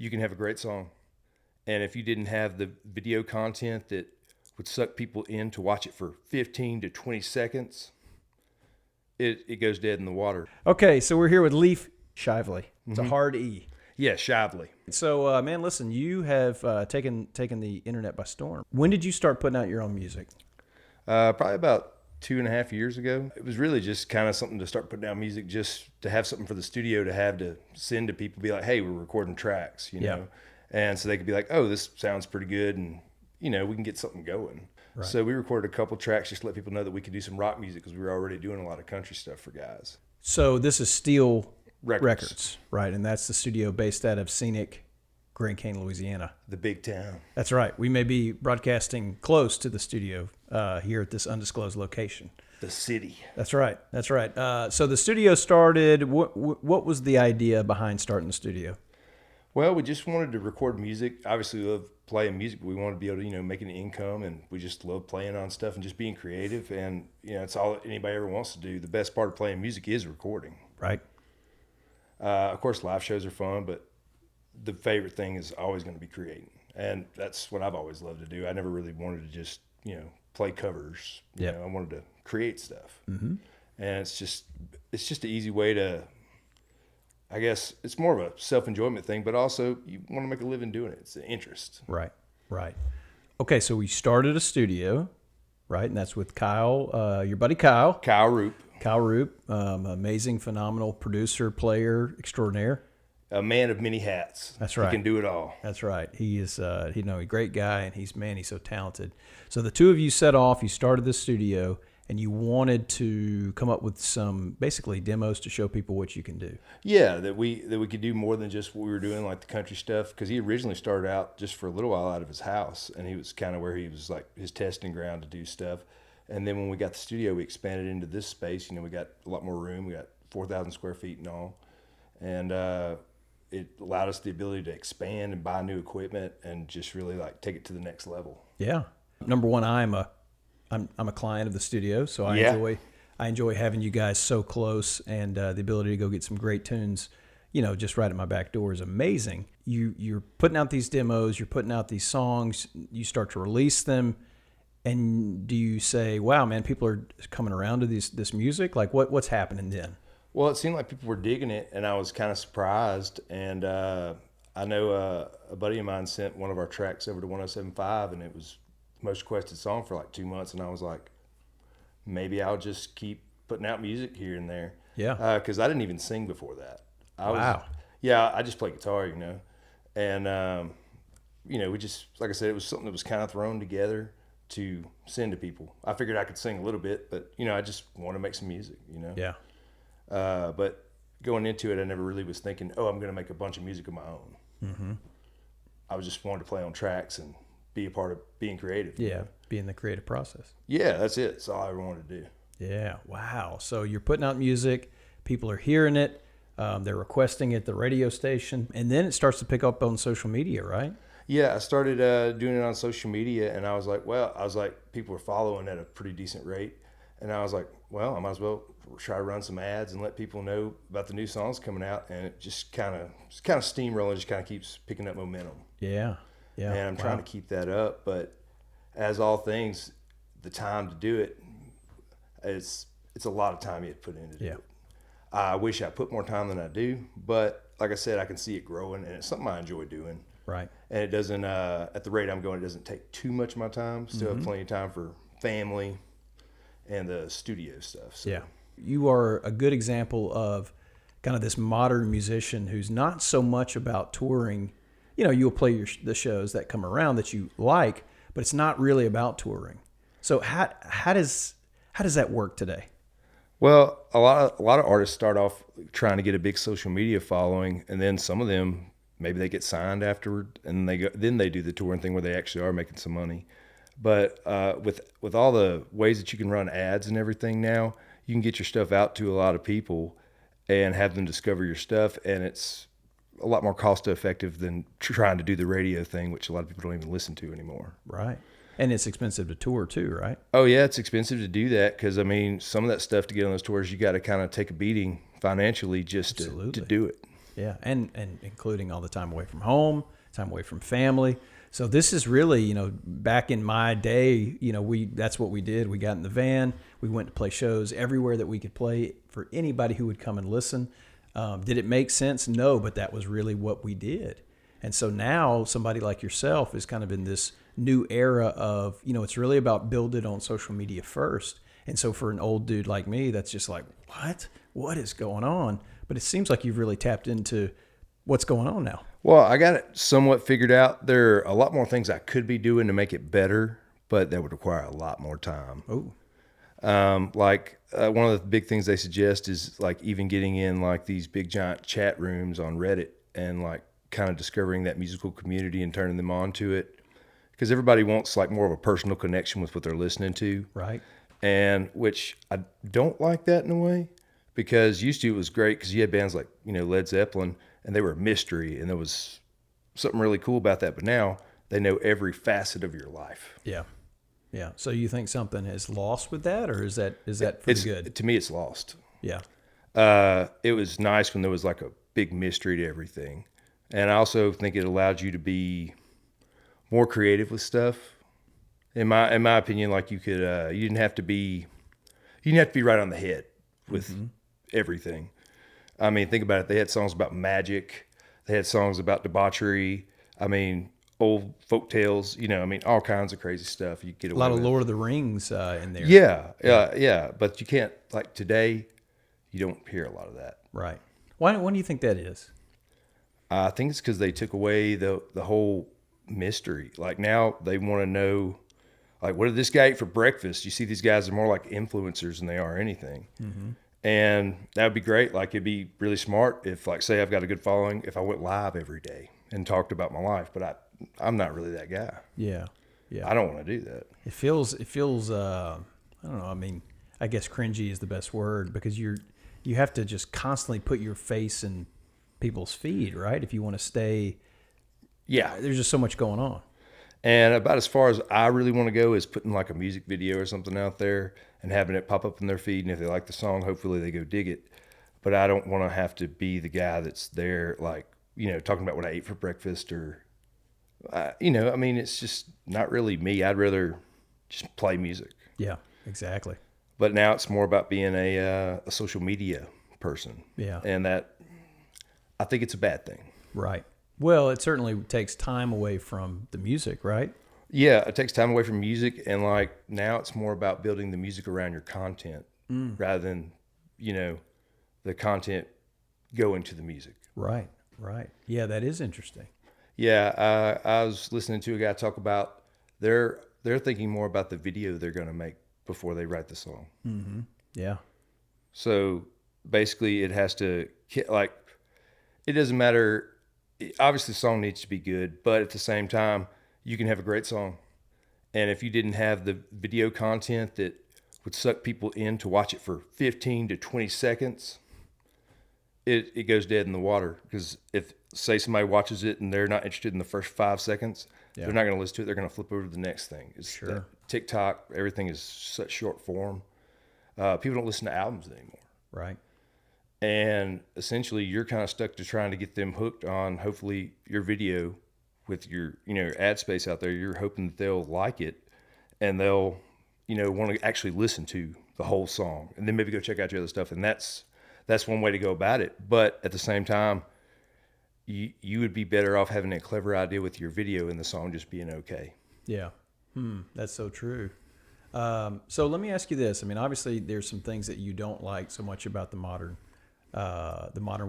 you can have a great song. And if you didn't have the video content that would suck people in to watch it for 15 to 20 seconds, it goes dead in the water. Okay, so we're here with Leif Shively. It's a hard E. Yeah, Shively. So, man, listen, you have taken the internet by storm. When did you start putting out your own music? Probably about 2.5 years ago. It was really just kind of something to start putting out music, just to have something for the studio to have to send to people, be like, hey, we're recording tracks, you know? And so they could be like, oh, this sounds pretty good, and, you know, we can get something going. Right. So we recorded a couple tracks just to let people know that we could do some rock music, because we were already doing a lot of country stuff for guys. So this is Steel Records, right? And that's the studio based out of scenic Grand Cane, Louisiana. The big town. That's right. We may be broadcasting close to the studio here at this undisclosed location. The city. That's right. That's right. So the studio started. What was the idea behind starting the studio? Well, we just wanted to record music. Obviously, we love playing music, but we wanted to be able to, you know, make an income, and we just love playing on stuff and just being creative. And, you know, it's all anybody ever wants to do. The best part of playing music is recording. Right. Of course, live shows are fun, but the favorite thing is always going to be creating. And that's what I've always loved to do. I never really wanted to just, you know, play covers. You know, I wanted to create stuff. Mm-hmm. And it's just an easy way to, I guess it's more of a self-enjoyment thing, but also you want to make a living doing it. It's an interest. Right. Okay, so we started a studio, right? And that's with Kyle, your buddy Kyle. Kyle Roop. Amazing, phenomenal producer, player extraordinaire. A man of many hats. That's right. He can do it all. That's right. He is, a great guy, and he's so talented. So the two of you set off, you started this studio, and you wanted to come up with some basically demos to show people what you can do. Yeah, that we could do more than just what we were doing, like the country stuff, because he originally started out just for a little while out of his house, and he was kind of where he was like his testing ground to do stuff. And then when we got the studio, we expanded into this space. You know, we got a lot more room. We got 4,000 square feet and all, and it allowed us the ability to expand and buy new equipment and just really like take it to the next level. Yeah. Number one, I'm a client of the studio, so I enjoy having you guys so close, and the ability to go get some great tunes, you know, just right at my back door is amazing. You're putting out these demos, you're putting out these songs, you start to release them, and do you say, wow, man, people are coming around to this music? Like what's happening then? Well, it seemed like people were digging it, and I was kind of surprised. And I know a buddy of mine sent one of our tracks over to 107.5, and it was the most requested song for like 2 months. And I was like, maybe I'll just keep putting out music here and there. Yeah. Because I didn't even sing before that. Wow. I just play guitar, you know. And, you know, we just, like I said, it was something that was kind of thrown together to send to people. I figured I could sing a little bit, but, you know, I just want to make some music, you know. Yeah. But going into it, I never really was thinking, oh, I'm going to make a bunch of music of my own. Mm-hmm. I was just wanting to play on tracks and be a part of being creative. Yeah, be in the creative process. Yeah, that's it. That's all I ever wanted to do. Yeah, wow. So you're putting out music, people are hearing it, they're requesting it at the radio station, and then it starts to pick up on social media, right? Yeah, I started doing it on social media, and I was like, people were following at a pretty decent rate. And I was like, well, I might as well try to run some ads and let people know about the new songs coming out. And it just kind of steamrolling, just kind of keeps picking up momentum. Yeah. And I'm trying to keep that up. But as all things, the time to do it, it's a lot of time you have to put into it. I wish I put more time than I do. But like I said, I can see it growing, and it's something I enjoy doing. Right. And it doesn't, at the rate I'm going, it doesn't take too much of my time. Still have plenty of time for family and the studio stuff. So. Yeah. You are a good example of kind of this modern musician who's not so much about touring. You know, you'll play the shows that come around that you like, but it's not really about touring. So how does that work today? Well, a lot of artists start off trying to get a big social media following, and then some of them maybe they get signed afterward, and then they do the touring thing where they actually are making some money. But with all the ways that you can run ads and everything now, you can get your stuff out to a lot of people and have them discover your stuff, and it's a lot more cost effective than trying to do the radio thing, which a lot of people don't even listen to anymore. Right. And it's expensive to tour too, right? Oh yeah, it's expensive to do that because some of that stuff to get on those tours, you got to kind of take a beating financially just to do it. Yeah, and including all the time away from home, time away from family. So this is really, back in my day, that's what we did. We got in the van, we went to play shows everywhere that we could play for anybody who would come and listen. Did it make sense? No, but that was really what we did. And so now somebody like yourself is kind of in this new era of, it's really about build it on social media first. And so for an old dude like me, that's just like, what is going on? But it seems like you've really tapped into what's going on now. Well, I got it somewhat figured out. There are a lot more things I could be doing to make it better, but that would require a lot more time. Oh, One of the big things they suggest is like even getting in like these big giant chat rooms on Reddit and like kind of discovering that musical community and turning them on to it. Because everybody wants like more of a personal connection with what they're listening to. right. And which I don't like that in a way, because used to it was great because you had bands like, Led Zeppelin, and they were a mystery, and there was something really cool about that. But now they know every facet of your life. Yeah. Yeah. So you think something has lost with that, or is that pretty good? To me, it's lost. Yeah. It was nice when there was like a big mystery to everything. And I also think it allowed you to be more creative with stuff. In my opinion, like you didn't have to be right on the head with everything. I mean, think about it. They had songs about magic. They had songs about debauchery. I mean, old folk tales, all kinds of crazy stuff you get away A lot of with. Lord of the Rings in there. Yeah. But you can't, like today, you don't hear a lot of that. Right. Why do you think that is? I think it's because they took away the whole mystery. Like now they want to know, like, what did this guy eat for breakfast? You see, these guys are more like influencers than they are anything. Mm-hmm. And that would be great. Like, it'd be really smart if, like, say I've got a good following, if I went live every day and talked about my life. But I'm not really that guy. Yeah. Yeah. I don't want to do that. It feels, I don't know. I mean, I guess cringy is the best word, because you have to just constantly put your face in people's feed, right? If you want to stay. Yeah. There's just so much going on. And about as far as I really want to go is putting like a music video or something out there and having it pop up in their feed. And if they like the song, hopefully they go dig it. But I don't want to have to be the guy that's there, like, talking about what I ate for breakfast or, I mean, it's just not really me. I'd rather just play music. Yeah, exactly. But now it's more about being a social media person. Yeah. And that, I think it's a bad thing. Right. Well, it certainly takes time away from the music, right? Yeah, it takes time away from music, and like now it's more about building the music around your content rather than, the content going to the music. Right, right. Yeah, that is interesting. Yeah, I was listening to a guy talk about they're thinking more about the video they're going to make before they write the song. Mm-hmm. Yeah. So basically, it has to it doesn't matter. Obviously, the song needs to be good, but at the same time, you can have a great song. And if you didn't have the video content that would suck people in to watch it for 15 to 20 seconds, it goes dead in the water. Because if, say, somebody watches it and they're not interested in the first 5 seconds, they're not going to listen to it. They're going to flip over to the next thing. It's sure. TikTok, everything is such short form. People don't listen to albums anymore. Right. And essentially, you're kind of stuck to trying to get them hooked on, hopefully, your video with your, ad space out there. You're hoping that they'll like it and they'll, want to actually listen to the whole song and then maybe go check out your other stuff. And that's one way to go about it. But at the same time, you would be better off having a clever idea with your video and the song just being okay. Yeah. That's so true. So let me ask you this. I mean, obviously, there's some things that you don't like so much about the modern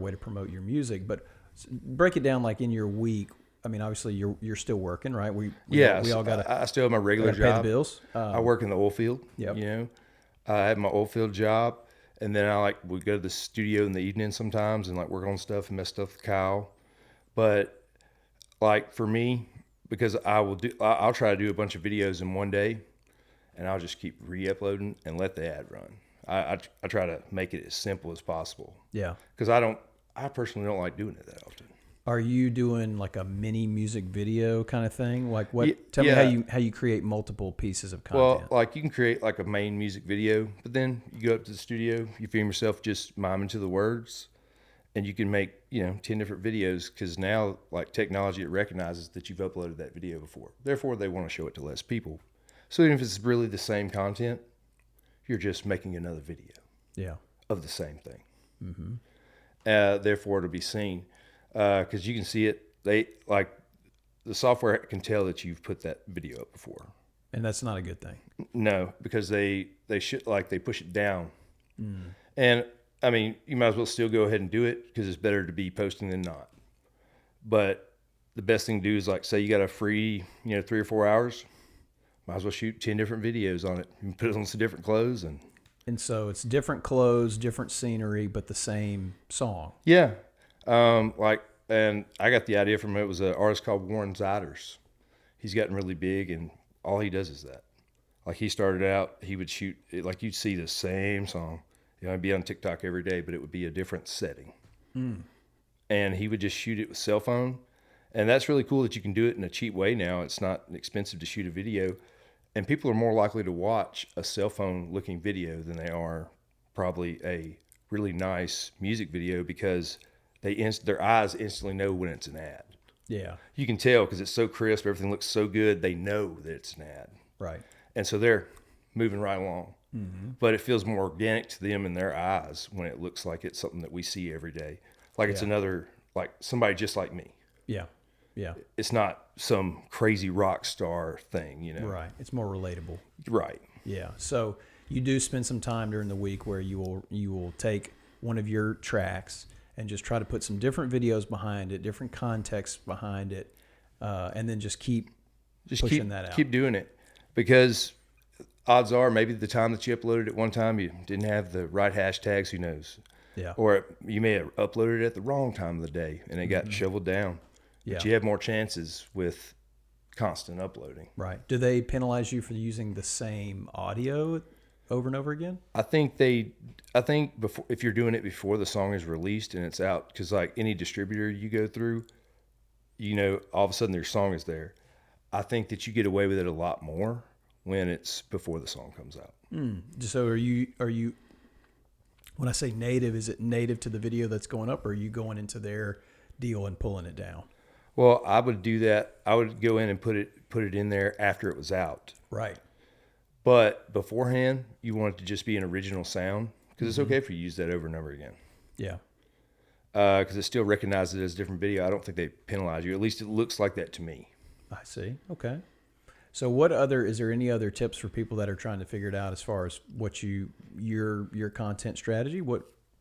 way to promote your music, but break it down like in your week. I mean, obviously you're still working, right? We all got I still have my regular job. Pay the bills. I work in the oil field. Yep. I have my oil field job, and then we go to the studio in the evening sometimes and like work on stuff and mess stuff with Kyle. But like for me, because I'll try to do a bunch of videos in one day, and I'll just keep re-uploading and let the ad run. I try to make it as simple as possible. Yeah. Because I personally don't like doing it that often. Are you doing like a mini music video kind of thing? Like what? Tell me how you create multiple pieces of content. Well, like you can create like a main music video, but then you go up to the studio, you film yourself just miming to the words, and you can make 10 different videos, because now like technology, it recognizes that you've uploaded that video before, therefore they want to show it to less people. So even if it's really the same content, you're just making another video Yeah. of the same thing. Therefore it'll be seen, because you can see it. They like the software can tell that you've put that video up before. And that's not a good thing. No, because they should, like, they push it down. And I mean, you might as well still go ahead and do it, because it's better to be posting than not. But the best thing to do is, like, say you got a free 3 or 4 hours, might as well shoot 10 different videos on it and put it on some different clothes. And so it's different clothes, different scenery, but the same song. Yeah. And I got the idea from it. It was an artist called Warren Ziders. He's gotten really big, and all he does is that. Like, he started out, he would shoot it, like, you'd see the same song. It'd be on TikTok every day, but it would be a different setting. And he would just shoot it with cell phone. And that's really cool that you can do it in a cheap way now. It's not expensive to shoot a video. And people are more likely to watch a cell phone looking video than they are probably a really nice music video, because their eyes instantly know when it's an ad. Yeah. You can tell because it's so crisp, everything looks so good, they know that it's an ad. Right. And so they're moving right along. But it feels more organic to them in their eyes when it looks like it's something that we see every day. Like it's another, like somebody just like me. Yeah. Yeah. It's not some crazy rock star thing, Right. It's more relatable. Right. Yeah. So you do spend some time during the week where you will take one of your tracks and just try to put some different videos behind it, different context behind it, and then just keep pushing that out. Keep doing it, because odds are maybe the time that you uploaded it one time, you didn't have the right hashtags. Who knows? Yeah. Or you may have uploaded it at the wrong time of the day and it got shoveled down. Yeah. But you have more chances with constant uploading. Right. Do they penalize you for using the same audio over and over again? I think before, if you're doing it before the song is released and it's out, because like any distributor you go through, all of a sudden their song is there. I think that you get away with it a lot more when it's before the song comes out. So are you, when I say native, is it native to the video that's going up, or are you going into their deal and pulling it down? Well, I would do that. I would go in and put it in there after it was out. Right. But beforehand, you want it to just be an original sound, because it's okay for you to use that over and over again. Yeah. Because it still recognizes it as a different video. I don't think they penalize you. At least it looks like that to me. I see. Okay. So is there any other tips for people that are trying to figure it out as far as what your content strategy,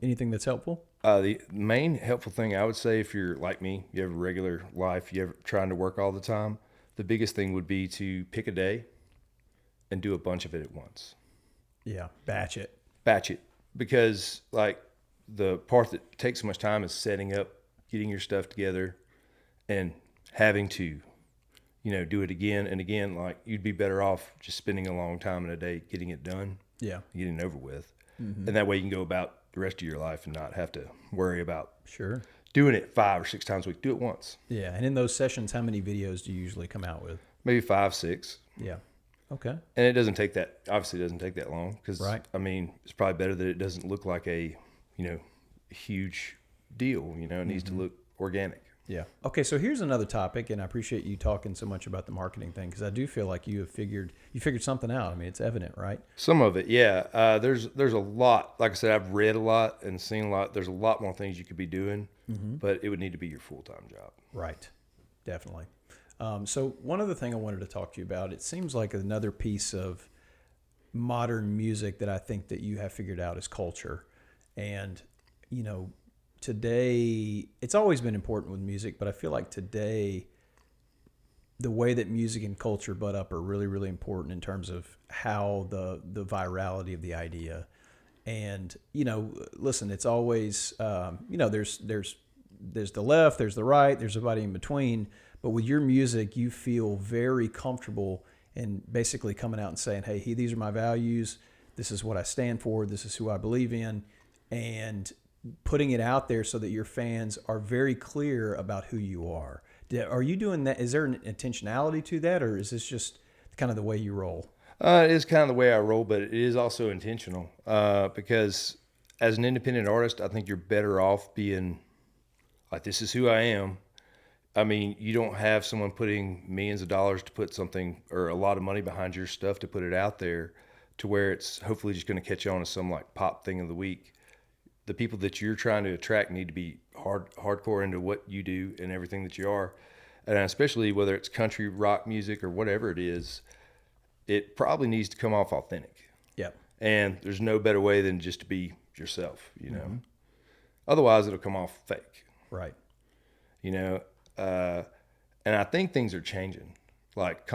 anything that's helpful? The main helpful thing I would say, if you're like me, you have a regular life, you're trying to work all the time, the biggest thing would be to pick a day and do a bunch of it at once. Yeah. Batch it. Because like the part that takes so much time is setting up, getting your stuff together, and having to do it again and again. Like, you'd be better off just spending a long time in a day getting it done. Yeah. Getting it over with. And that way you can go about the rest of your life and not have to worry about doing it 5 or 6 times a week. Do it once. Yeah. And in those sessions, how many videos do you usually come out with? Maybe 5, 6. Yeah. Okay. And it doesn't take that long, because right. I mean, it's probably better that it doesn't look like a huge deal. It needs to look organic. Yeah. Okay. So here's another topic, and I appreciate you talking so much about the marketing thing, because I do feel like you figured something out. I mean, it's evident, right? Some of it, yeah. There's a lot. Like I said, I've read a lot and seen a lot. There's a lot more things you could be doing, but it would need to be your full-time job. Right. Definitely. So one other thing I wanted to talk to you about, it seems like another piece of modern music that I think that you have figured out is culture. And, today, it's always been important with music, but I feel like today, the way that music and culture butt up are really, really important in terms of how the virality of the idea. And, listen, it's always, there's the left, there's the right, there's everybody in between. But with your music, you feel very comfortable in basically coming out and saying, hey, these are my values. This is what I stand for. This is who I believe in. And putting it out there so that your fans are very clear about who you are. Are you doing that? Is there an intentionality to that, or is this just kind of the way you roll? It is kind of the way I roll, but it is also intentional, because as an independent artist, I think you're better off being like, this is who I am. I mean, you don't have someone putting millions of dollars to put something or a lot of money behind your stuff to put it out there to where it's hopefully just going to catch on as some like pop thing of the week. The people that you're trying to attract need to be hardcore into what you do and everything that you are. And especially whether it's country, rock music, or whatever it is, it probably needs to come off authentic. Yep. And there's no better way than just to be yourself, you know. Otherwise, it'll come off fake. Right. You know, and I think things are changing, like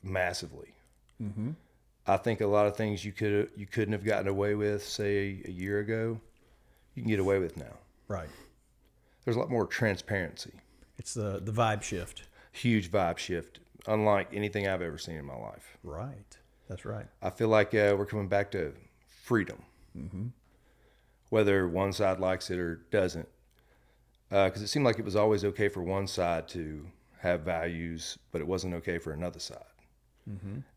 massively. I think a lot of things you couldn't have gotten away with, say, a year ago, you can get away with now. Right. There's a lot more transparency. It's the vibe shift. Huge vibe shift, unlike anything I've ever seen in my life. Right. That's right. I feel like we're coming back to freedom, whether one side likes it or doesn't. Because it seemed like it was always okay for one side to have values, but it wasn't okay for another side.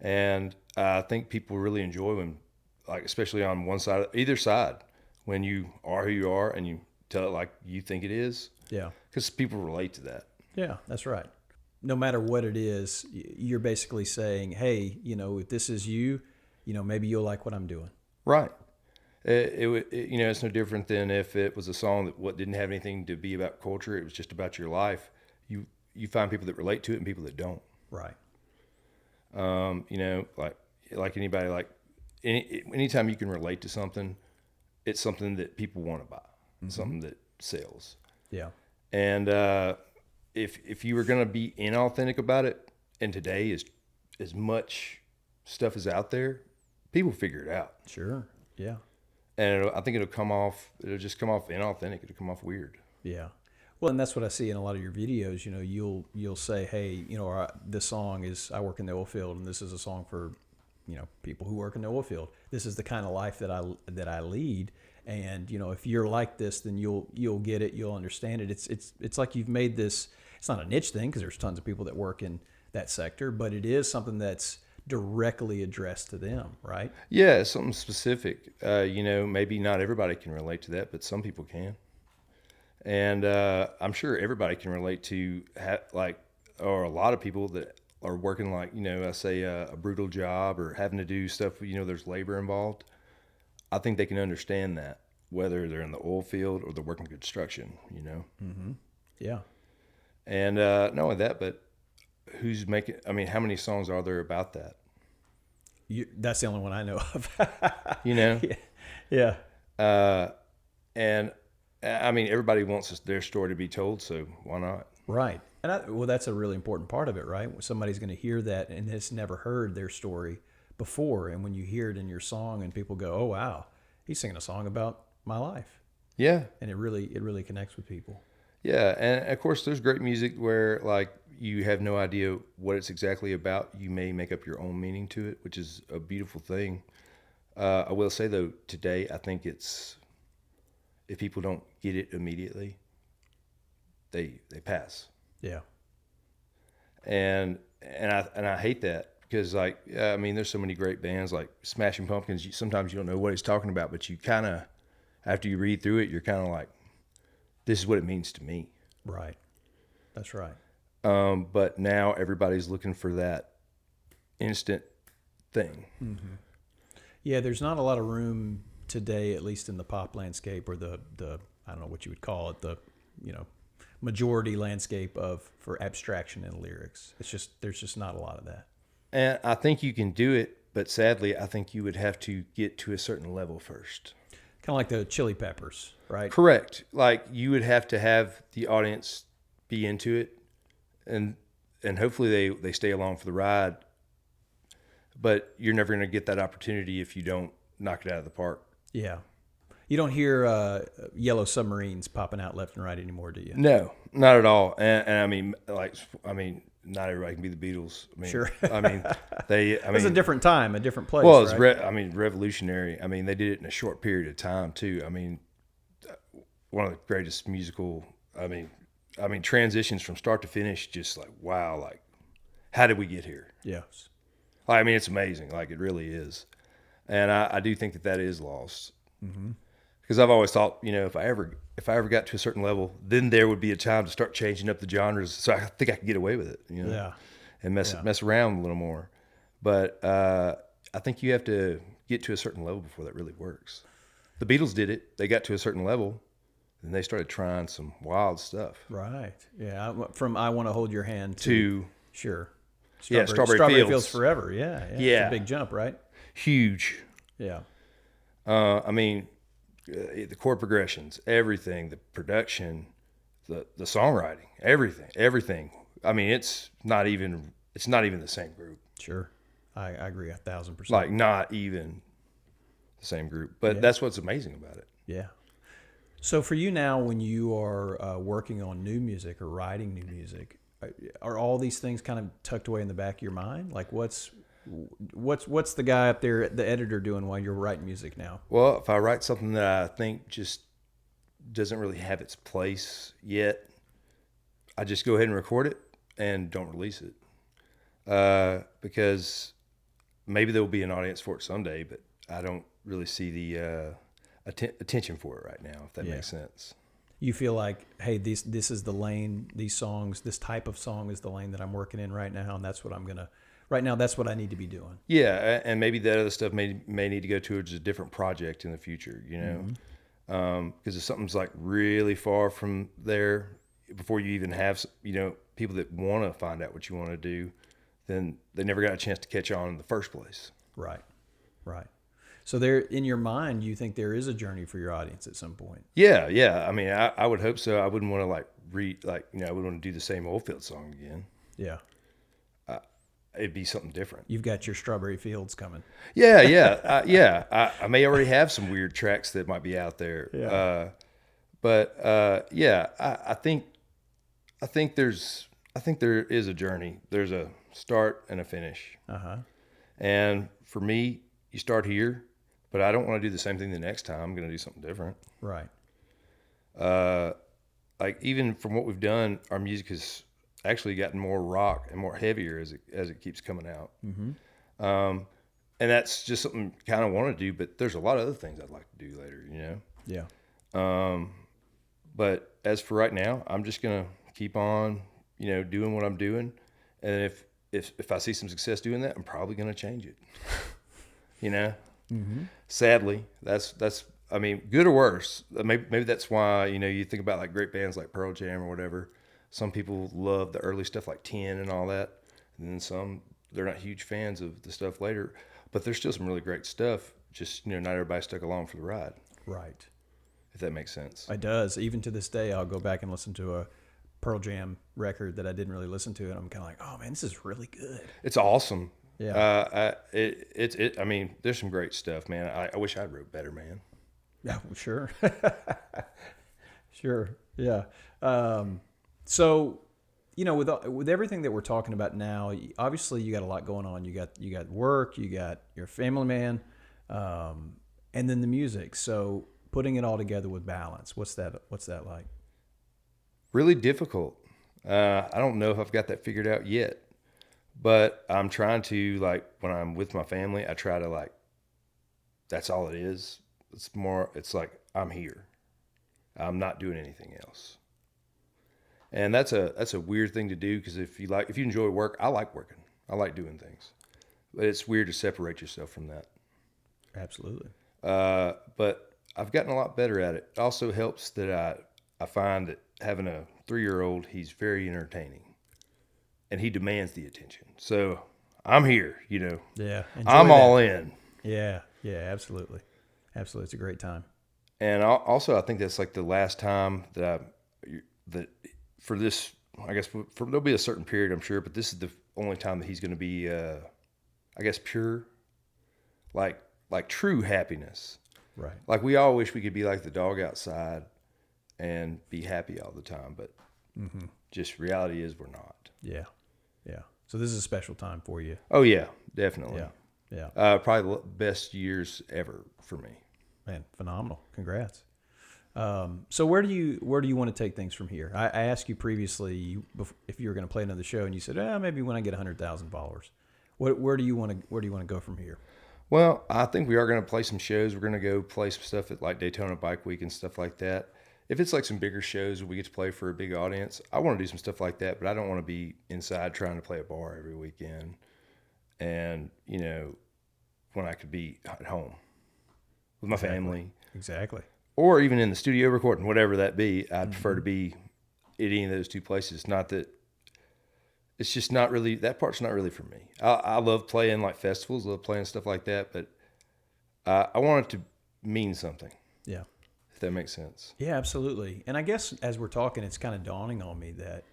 And I think people really enjoy when, like, especially on one side, either side, when you are who you are and you tell it like you think it is. Yeah. Because people relate to that. Yeah, that's right. No matter what it is, you're basically saying, hey, if this is you, maybe you'll like what I'm doing. Right. It's no different than if it was a song that didn't have anything to be about culture. It was just about your life. You find people that relate to it and people that don't. Right. Like anybody, like anytime you can relate to something, it's something that people want to buy, something that sells. Yeah. And if you were going to be inauthentic about it, and today is as much stuff is out there, people figure it out. Sure. Yeah. And I think it'll just come off inauthentic. It'll come off weird. Yeah. Well, and that's what I see in a lot of your videos. You'll say, hey, this song is, I work in the oil field, and this is a song for, people who work in the oil field. This is the kind of life that I lead. And, if you're like this, then you'll get it. You'll understand it. It's like you've made this, it's not a niche thing because there's tons of people that work in that sector, but it is something that's directly addressed to them, right? Yeah, something specific. Maybe not everybody can relate to that, but some people can. And I'm sure everybody can relate to or a lot of people that are working I say a brutal job or having to do stuff, there's labor involved. I think they can understand that, whether they're in the oil field or they're working construction, Yeah. And not only that, but how many songs are there about that? That's the only one I know of. Yeah. Yeah. And everybody wants their story to be told, so why not? Right. And that's a really important part of it, right? Somebody's going to hear that and has never heard their story before. And when you hear it in your song and people go, oh, wow, he's singing a song about my life. Yeah. And it really connects with people. Yeah. And of course, there's great music where you have no idea what it's exactly about. You may make up your own meaning to it, which is a beautiful thing. I will say, though, today, I think if people don't get it immediately, they pass. Yeah. And I hate that because there's so many great bands like Smashing Pumpkins. Sometimes you don't know what he's talking about, but you kind of, after you read through it, you're kind of like, this is what it means to me. Right. That's right. But now everybody's looking for that instant thing. Mm-hmm. Yeah, there's not a lot of room today, at least in the pop landscape or the I don't know what you would call it, the majority landscape for abstraction in lyrics. There's just not a lot of that. And I think you can do it, but sadly, I think you would have to get to a certain level first. Kind of like the Chili Peppers, right? Correct. Like you would have to have the audience be into it, and hopefully they stay along for the ride. But you're never going to get that opportunity if you don't knock it out of the park. Yeah. You don't hear Yellow Submarines popping out left and right anymore, do you? No, not at all. And not everybody can be the Beatles. Sure. It was a different time, a different place. Well, it's right? revolutionary. They did it in a short period of time too. One of the greatest musical. Transitions from start to finish. Just like wow, like how did we get here? Yes. It's amazing. Like it really is, and I do think that is lost. Mm-hmm. Because I've always thought, if I ever got to a certain level, then there would be a time to start changing up the genres. So I think I could get away with it, Yeah. and mess Yeah. mess around a little more. But I think you have to get to a certain level before that really works. The Beatles did it. They got to a certain level, and they started trying some wild stuff. Right. Yeah. From I Want to Hold Your Hand to, To sure. Strawberry Strawberry Fields Fields, Forever. Yeah. Yeah. It's a yeah, big jump, right? huge. Yeah. I mean, the chord progressions, everything, the production, the songwriting, everything. I mean, it's not even the same group. Sure. I agree 1,000%. Like not even the same group. But Yeah. that's what's amazing about it. Yeah. So for you now, when you are working on new music or writing new music, are all these things kind of tucked away in the back of your mind? Like what's the guy up there, the editor, doing while you're writing music now? Well, if I write something that I think just doesn't really have its place yet, I just go ahead and record it and don't release it. Because maybe there will be an audience for it someday, but I don't really see the attention for it right now, if that Yeah. makes sense. You feel like, hey, this is the lane, these songs, this type of song is the lane that I'm working in right now, and that's what right now, that's what I need to be doing. Yeah, and maybe that other stuff may need to go towards a different project in the future, because if something's like really far from there, before you even have, people that want to find out what you want to do, then they never got a chance to catch on in the first place. Right. Right. So there, in your mind, you think there is a journey for your audience at some point? Yeah. I mean, I would hope so. I wouldn't want to I wouldn't want to do the same Oldfield song again. Yeah. It'd be something different. You've got your Strawberry Fields coming. Yeah. I may already have some weird tracks that might be out there. Yeah. I think there is a journey. There's a start and a finish. Uh-huh. And for me, you start here, but I don't want to do the same thing the next time. I'm going to do something different. Right. Like even from what we've done, our music has actually gotten more rock and more heavier as it keeps coming out. Mm-hmm. And that's just something I kind of want to do, but there's a lot of other things I'd like to do later, Yeah. But as for right now, I'm just going to keep on, doing what I'm doing. And if I see some success doing that, I'm probably going to change it. Mm-hmm. Sadly, that's I mean, good or worse. Maybe that's why you think about like great bands like Pearl Jam or whatever. Some people love the early stuff like 10 and all that, and then some they're not huge fans of the stuff later. But there's still some really great stuff. Just not everybody stuck along for the ride. Right. If that makes sense. It does. Even to this day, I'll go back and listen to a Pearl Jam record that I didn't really listen to, and I'm kind of like, oh man, this is really good. It's awesome. Yeah. I mean, there's some great stuff, man. I wish I'd wrote better, man. Yeah, well, sure. Sure. Yeah. So, with everything that we're talking about now, obviously you got a lot going on. You got work, you got your family man, and then the music. So putting it all together with balance, what's that like? Really difficult. I don't know if I've got that figured out yet, but I'm trying to, like, when I'm with my family, I try to, like, that's all it is. It's like, I'm here. I'm not doing anything else. And that's a weird thing to do, because if you enjoy work, I like working. I like doing things. But it's weird to separate yourself from that. Absolutely. But I've gotten a lot better at it. It also helps that I find that having a 3-year-old, he's very entertaining. And he demands the attention. So I'm here, Yeah. I'm all in. Yeah. Yeah, absolutely. Absolutely. It's a great time. And also, I think that's like the last time that for this, I guess there'll be a certain period, I'm sure, but this is the only time that he's going to be, I guess, pure, like true happiness. Right. Like we all wish we could be like the dog outside and be happy all the time, but just reality is we're not. Yeah. Yeah. So this is a special time for you. Oh yeah, definitely. Yeah. Yeah. Probably the best years ever for me. Man, phenomenal. Congrats. So where do you want to take things from here? I asked you previously if you were going to play another show, and you said, maybe when I get 100,000 followers. Where do you want to go from here? Well, I think we are going to play some shows. We're going to go play some stuff at like Daytona Bike Week and stuff like that. If it's like some bigger shows we get to play for a big audience, I want to do some stuff like that, but I don't want to be inside trying to play a bar every weekend. And, when I could be at home with my family. Exactly. Or even in the studio recording, whatever that be. I'd prefer to be at any of those two places. Not that it's just not really, that part's not really for me. I love playing like festivals, love playing stuff like that, but I want it to mean something, Yeah. if that makes sense. Yeah, absolutely. And I guess as we're talking, it's kind of dawning on me that,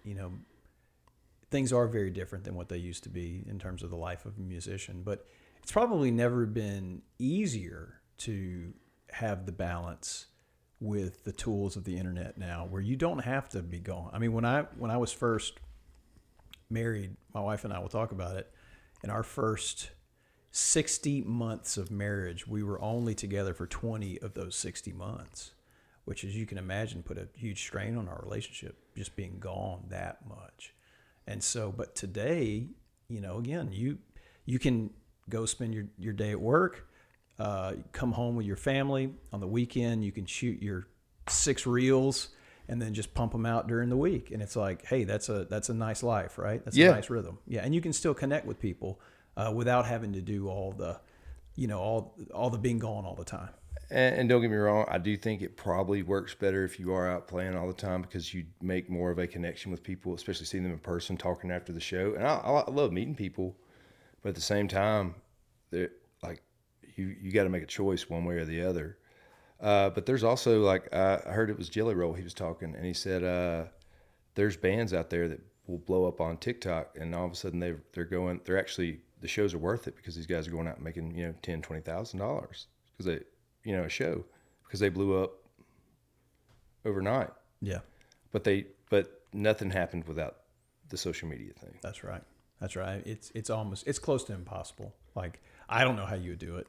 things are very different than what they used to be in terms of the life of a musician. But it's probably never been easier to have the balance with the tools of the internet now, where you don't have to be gone. I mean, when I was first married, my wife and I will talk about it. In our first 60 months of marriage, we were only together for 20 of those 60 months, which, as you can imagine, put a huge strain on our relationship, just being gone that much. And so, but today, again, you can go spend your day at work, come home with your family. On the weekend, you can shoot your 6 reels and then just pump them out during the week. And it's like, hey, that's a nice life, right? That's a nice rhythm. Yeah. And you can still connect with people without having to do all the, all the being gone all the time. And don't get me wrong, I do think it probably works better if you are out playing all the time, because you make more of a connection with people, especially seeing them in person, talking after the show. And I love meeting people, but at the same time, like you got to make a choice one way or the other. But there's also, like, I heard it was Jelly Roll, he was talking, and he said there's bands out there that will blow up on TikTok, and all of a sudden they're actually, the shows are worth it because these guys are going out and making $10,000, $20,000 because they, a show, because they blew up overnight. Yeah. But nothing happened without the social media thing. That's right. It's close to impossible. Like, I don't know how you would do it,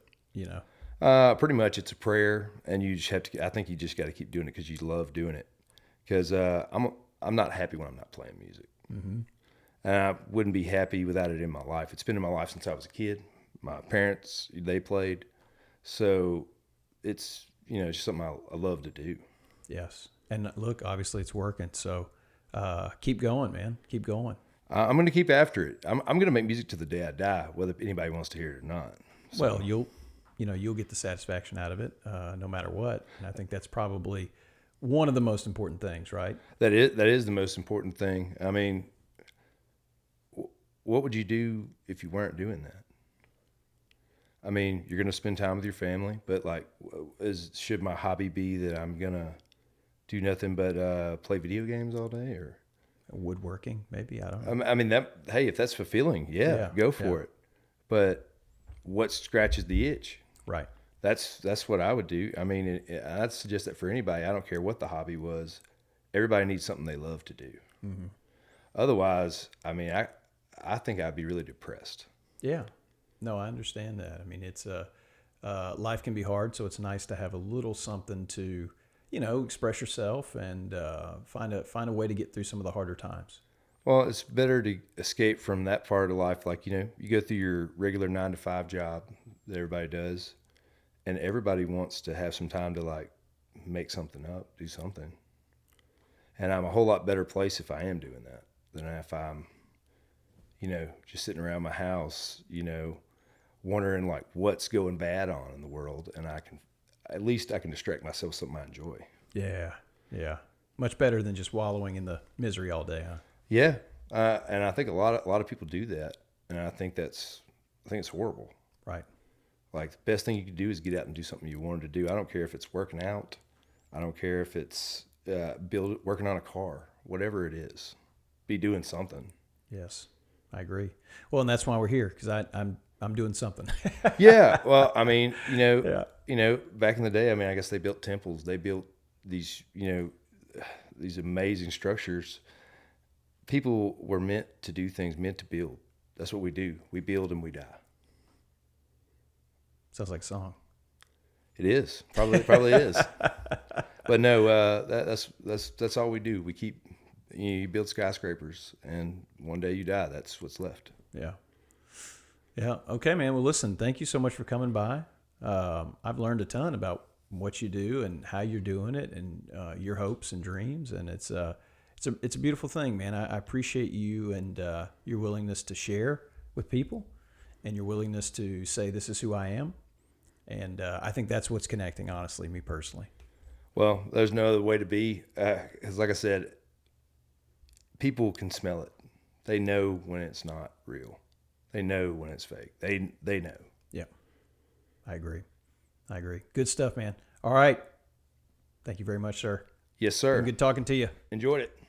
Pretty much it's a prayer, and you just have to, I think you just got to keep doing it because you love doing it. Because I'm not happy when I'm not playing music. Mm-hmm. And I wouldn't be happy without it in my life. It's been in my life since I was a kid. My parents, they played. So it's, it's just something I love to do. Yes. And look, obviously it's working. So keep going, man. Keep going. I'm going to keep after it. I'm going to make music to the day I die, whether anybody wants to hear it or not. So. Well, you'll get the satisfaction out of it no matter what. And I think that's probably one of the most important things, right? That is the most important thing. I mean, what would you do if you weren't doing that? I mean, you're going to spend time with your family, but like, should my hobby be that I'm going to do nothing but play video games all day, or woodworking? Maybe, I don't know. I mean, hey, if that's fulfilling, go for it. But what scratches the itch? Right. That's what I would do. I mean, I'd suggest that for anybody. I don't care what the hobby was. Everybody needs something they love to do. Mm-hmm. Otherwise, I mean, I think I'd be really depressed. Yeah. No, I understand that. I mean, it's life can be hard, so it's nice to have a little something to, express yourself and find a way to get through some of the harder times. Well, it's better to escape from that part of life. Like, you go through your regular 9-to-5 job that everybody does, and everybody wants to have some time to like make something up, do something. And I'm a whole lot better place if I am doing that than if I'm, just sitting around my house, wondering like what's going bad on in the world, and at least I can distract myself with something I enjoy. Yeah, yeah, much better than just wallowing in the misery all day, huh? Yeah, and I think a lot of people do that, and I think it's horrible. Right. Like, the best thing you can do is get out and do something you wanted to do. I don't care if it's working out, I don't care if it's working on a car, whatever it is, be doing something. Yes, I agree. Well, and that's why we're here, because I'm doing something. Yeah. Well, I mean, Yeah. Back in the day, I mean, I guess they built temples. They built these, these amazing structures. People were meant to do things, meant to build. That's what we do. We build and we die. Sounds like a song. It is. Probably is. But no, that's all we do. We keep, you build skyscrapers, and one day you die. That's what's left. Yeah. Yeah. Okay, man. Well, listen, thank you so much for coming by. I've learned a ton about what you do and how you're doing it, and your hopes and dreams. And it's a beautiful thing, man. I appreciate you and your willingness to share with people, and your willingness to say this is who I am. And I think that's what's connecting, honestly, me personally. Well, there's no other way to be. Because, like I said, people can smell it. They know when it's not real. They know when it's fake. They know. Yeah, I agree. I agree. Good stuff, man. All right. Thank you very much, sir. Yes, Been sir. good talking to you. Enjoyed it.